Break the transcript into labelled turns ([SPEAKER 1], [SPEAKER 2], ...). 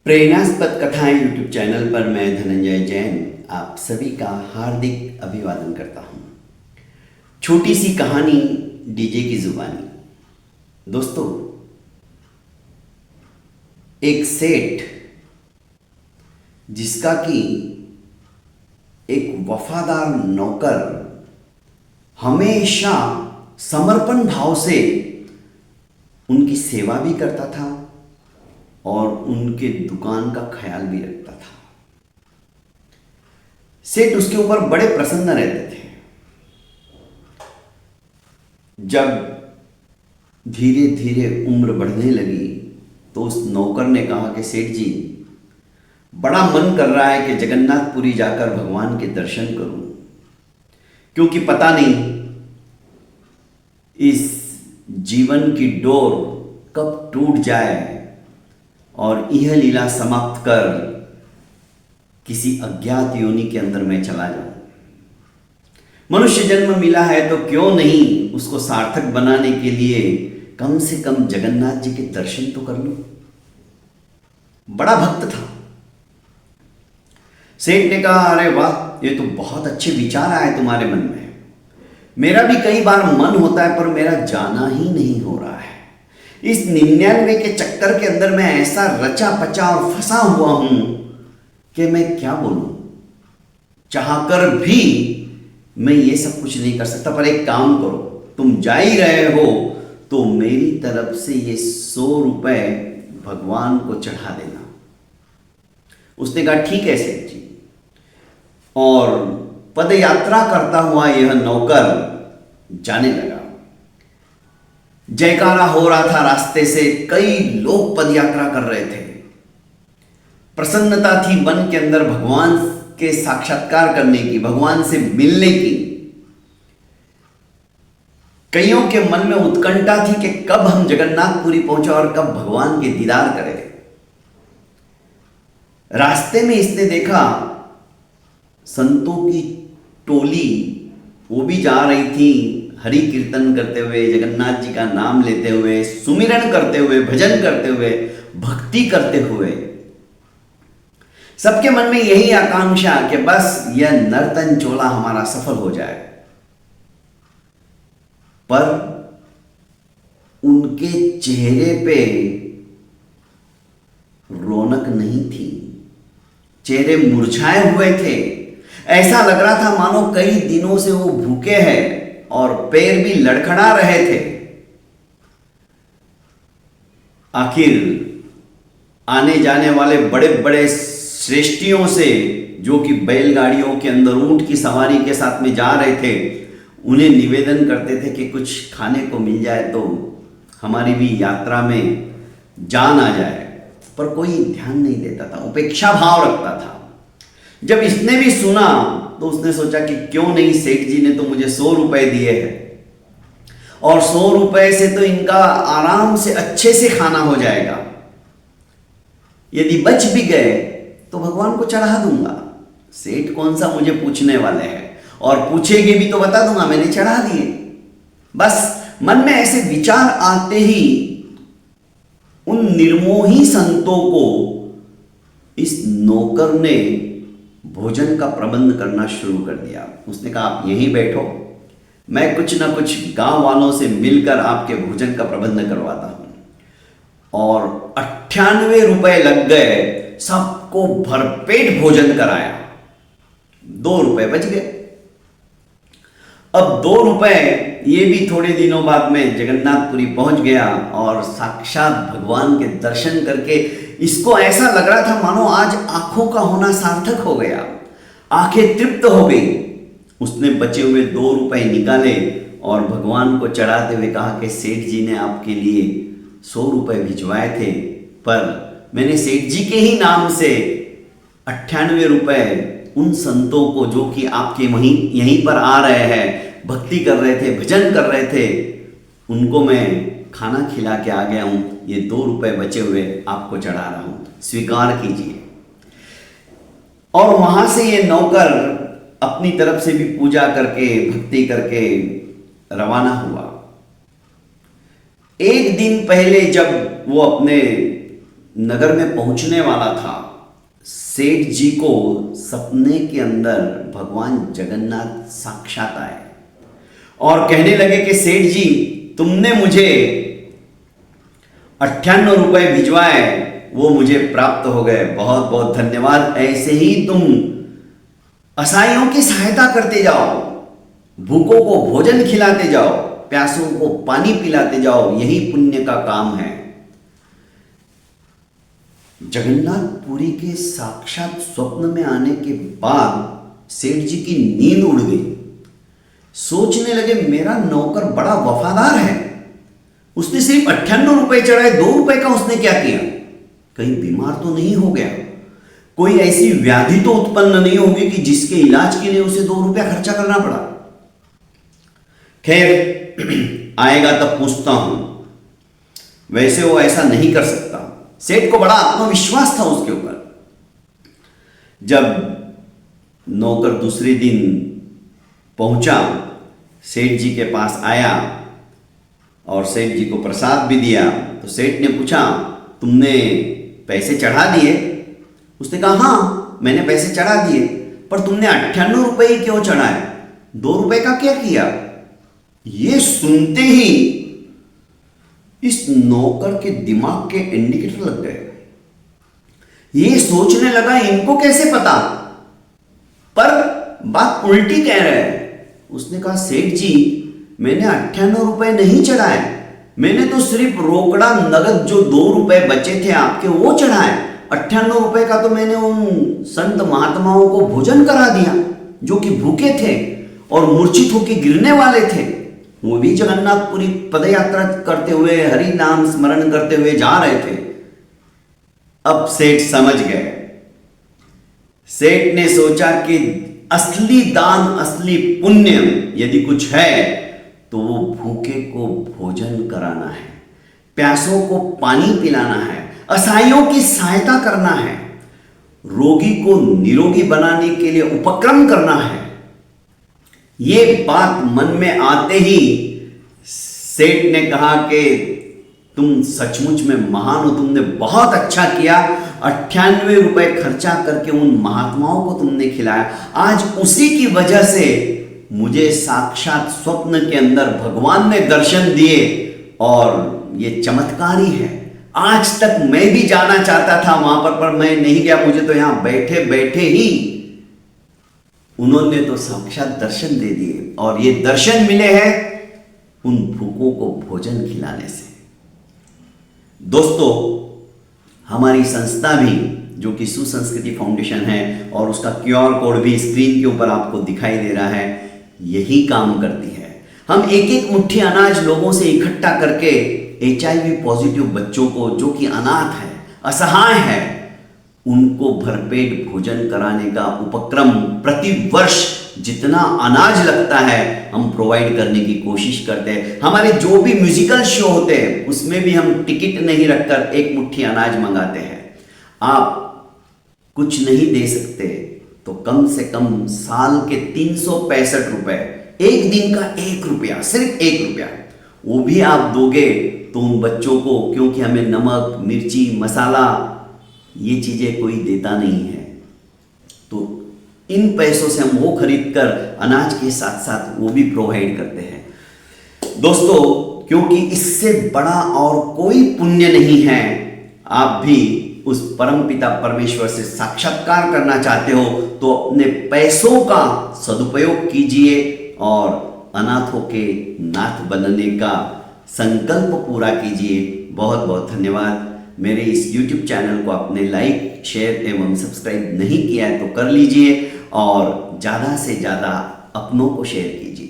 [SPEAKER 1] प्रेरणास्पद कथाएं YouTube channel पर मैं धनंजय जैन आप सभी का हार्दिक अभिवादन करता हूं। छोटी सी कहानी डीजे की जुबानी। दोस्तों, एक सेठ जिसका कि एक वफादार नौकर हमेशा समर्पण भाव से उनकी सेवा भी करता था और उनके दुकान का ख्याल भी रखता था। सेठ उसके ऊपर बड़े प्रसन्न रहते थे। जब धीरे धीरे उम्र बढ़ने लगी तो उस नौकर ने कहा कि सेठ जी, बड़ा मन कर रहा है कि जगन्नाथपुरी जाकर भगवान के दर्शन करूं, क्योंकि पता नहीं इस जीवन की डोर कब टूट जाए और यह लीला समाप्त कर किसी अज्ञात योनि के अंदर मैं चला जाऊं। मनुष्य जन्म मिला है तो क्यों नहीं उसको सार्थक बनाने के लिए कम से कम जगन्नाथ जी के दर्शन तो कर लूं। बड़ा भक्त था। सेठ ने कहा, अरे वाह, ये तो बहुत अच्छे विचार आए तुम्हारे मन में। मेरा भी कई बार मन होता है पर मेरा जाना ही नहीं हो रहा है। इस 99 के चक्कर के अंदर मैं ऐसा रचा पचा और फंसा हुआ हूं कि मैं क्या बोलूं। चाहकर भी मैं ये सब कुछ नहीं कर सकता। पर एक काम करो, तुम जा ही रहे हो तो मेरी तरफ से ये 100 रुपए भगवान को चढ़ा देना। उसने कहा, ठीक है सेठ जी। और पद यात्रा करता हुआ यह नौकर जाने लगा। जयकारा हो रहा था रास्ते से, कई लोग पद यात्रा कर रहे थे। प्रसन्नता थी मन के अंदर भगवान के साक्षात्कार करने की, भगवान से मिलने की। कईयों के मन में उत्कंठा थी कि कब हम जगन्नाथपुरी पहुंचे और कब भगवान के दीदार करें। रास्ते में इसने देखा संतों की टोली, वो भी जा रही थी हरि कीर्तन करते हुए, जगन्नाथ जी का नाम लेते हुए, सुमिरन करते हुए, भजन करते हुए, भक्ति करते हुए। सबके मन में यही आकांक्षा कि बस यह नर्तन चोला हमारा सफल हो जाए। पर उनके चेहरे पे रौनक नहीं थी। चेहरे मुरझाए हुए थे। ऐसा लग रहा था मानो कई दिनों से वो भूखे हैं और पैर भी लड़खड़ा रहे थे। आखिर आने जाने वाले बड़े बड़े श्रेष्ठियों से, जो कि बैलगाड़ियों के अंदर ऊंट की सवारी के साथ में जा रहे थे, उन्हें निवेदन करते थे कि कुछ खाने को मिल जाए तो हमारी भी यात्रा में जान आ जाए। पर कोई ध्यान नहीं देता था, उपेक्षा भाव रखता था। जब इसने भी सुना तो उसने सोचा कि क्यों नहीं, सेठ जी ने तो मुझे 100 रुपए दिए हैं और 100 रुपए से तो इनका आराम से अच्छे से खाना हो जाएगा। यदि बच भी गए तो भगवान को चढ़ा दूंगा। सेठ कौन सा मुझे पूछने वाले हैं, और पूछेंगे भी तो बता दूंगा मैंने चढ़ा दिए। बस मन में ऐसे विचार आते ही उन निर्मोही संतों को इस नौकर ने भोजन का प्रबंध करना शुरू कर दिया। उसने कहा, आप यहीं बैठो, मैं कुछ ना कुछ गांव वालों से मिलकर आपके भोजन का प्रबंध करवाता हूं। और 98 रुपए लग गए, सबको भरपेट भोजन कराया। 2 रुपए बच गए। अब 2 रुपए ये भी थोड़े दिनों बाद में जगन्नाथपुरी पहुंच गया और साक्षात भगवान के दर्शन करके इसको ऐसा लग रहा था मानो आज आंखों का होना सार्थक हो गया, आंखें तृप्त हो गई। उसने बचे हुए 2 रुपए निकाले और भगवान को चढ़ाते हुए कहा कि सेठ जी ने आपके लिए 100 रुपए भिजवाए थे, पर मैंने सेठ जी के ही नाम से 98 रुपए उन संतों को, जो कि आपके यहीं पर आ रहे हैं, भक्ति कर रहे थे, भजन कर रहे थे, उनको मैं खाना खिला के आ गया हूं। ये 2 रुपए बचे हुए आपको चढ़ा रहा हूं, स्वीकार कीजिए। और वहां से ये नौकर अपनी तरफ से भी पूजा करके, भक्ति करके रवाना हुआ। एक दिन पहले जब वो अपने नगर में पहुंचने वाला था, सेठ जी को सपने के अंदर भगवान जगन्नाथ साक्षात आए और कहने लगे कि सेठ जी, तुमने मुझे 98 रुपए भिजवाए, वो मुझे प्राप्त हो गए, बहुत बहुत धन्यवाद। ऐसे ही तुम असहायों की सहायता करते जाओ, भूखों को भोजन खिलाते जाओ, प्यासों को पानी पिलाते जाओ, यही पुण्य का काम है। जगन्नाथपुरी के साक्षात स्वप्न में आने के बाद सेठ जी की नींद उड़ गई। सोचने लगे, मेरा नौकर बड़ा वफादार है, उसने सिर्फ 98 रुपए चढ़ाए, 2 रुपए का उसने क्या किया? कहीं बीमार तो नहीं हो गया? कोई ऐसी व्याधि तो उत्पन्न नहीं होगी कि जिसके इलाज के लिए उसे 2 रुपया खर्चा करना पड़ा? खैर, आएगा तब पूछता हूं। वैसे वो ऐसा नहीं कर सकता। सेठ को बड़ा आत्मविश्वास था उसके ऊपर। जब नौकर दूसरे दिन पहुंचा, सेठ जी के पास आया और सेठ जी को प्रसाद भी दिया, तो सेठ ने पूछा, तुमने पैसे चढ़ा दिए? उसने कहा, हाँ मैंने पैसे चढ़ा दिए, पर तुमने 98 रुपए ही क्यों चढ़ाए? 2 रुपए का क्या किया? ये सुनते ही इस नौकर के दिमाग के इंडिकेटर लग गए। ये सोचने लगा, इनको कैसे पता? पर बात उल्टी कह रहे हैं। उसने कहा, सेठ जी, मैंने 98 रुपए नहीं चढ़ाए, मैंने तो सिर्फ रोकड़ा नगद जो 2 रुपए बचे थे आपके वो चढ़ाए। 98 रुपए का तो मैंने उन संत महात्माओं को भोजन करा दिया जो कि भूखे थे और मूर्छित होकर गिरने वाले थे। वो भी जगन्नाथपुरी पदयात्रा करते हुए, हरि नाम स्मरण करते हुए जा रहे थे। अब सेठ समझ गए। सेठ ने सोचा कि असली दान, असली पुण्य यदि कुछ है तो वो भूखे को भोजन कराना है, प्यासों को पानी पिलाना है, असहायों की सहायता करना है, रोगी को निरोगी बनाने के लिए उपक्रम करना है। ये बात मन में आते ही सेठ ने कहा कि तुम सचमुच में महान हो, तुमने बहुत अच्छा किया। 98 रुपए खर्चा करके उन महात्माओं को तुमने खिलाया। आज उसी की वजह से मुझे साक्षात स्वप्न के अंदर भगवान ने दर्शन दिए और ये चमत्कार ही है। आज तक मैं भी जाना चाहता था वहां पर मैं नहीं गया। मुझे तो यहां बैठे बैठे ही उन्होंने तो साक्षात दर्शन दे दिए और ये दर्शन मिले हैं उन भूखों को भोजन खिलाने से। दोस्तों, हमारी संस्था भी जो कि सुसंस्कृति फाउंडेशन है और उसका QR कोड भी स्क्रीन के ऊपर आपको दिखाई दे रहा है, यही काम करती है। हम एक एक मुट्ठी अनाज लोगों से इकट्ठा करके HIV पॉजिटिव बच्चों को जो कि अनाथ है, असहाय है, उनको भरपेट भोजन कराने का उपक्रम प्रति वर्ष जितना अनाज लगता है हम प्रोवाइड करने की कोशिश करते हैं। हमारे जो भी म्यूजिकल शो होते हैं उसमें भी हम टिकट नहीं रखकर एक मुट्ठी अनाज मंगाते हैं। आप कुछ नहीं दे सकते तो कम से कम साल के 365 रुपए, एक दिन का 1 रुपया, सिर्फ 1 रुपया वो भी आप दोगे तो उन बच्चों को, क्योंकि हमें नमक, मिर्ची, मसाला ये चीजें कोई देता नहीं है, तो इन पैसों से हम वो खरीद कर अनाज के साथ साथ वो भी प्रोवाइड करते हैं। दोस्तों, क्योंकि इससे बड़ा और कोई पुण्य नहीं है, आप भी उस परमपिता परमेश्वर से साक्षात्कार करना चाहते हो तो अपने पैसों का सदुपयोग कीजिए और अनाथों के नाथ बनने का संकल्प पूरा कीजिए। बहुत बहुत धन्यवाद। मेरे इस YouTube चैनल को आपने लाइक, शेयर एवं सब्सक्राइब नहीं किया है तो कर लीजिए और ज़्यादा से ज़्यादा अपनों को शेयर कीजिए।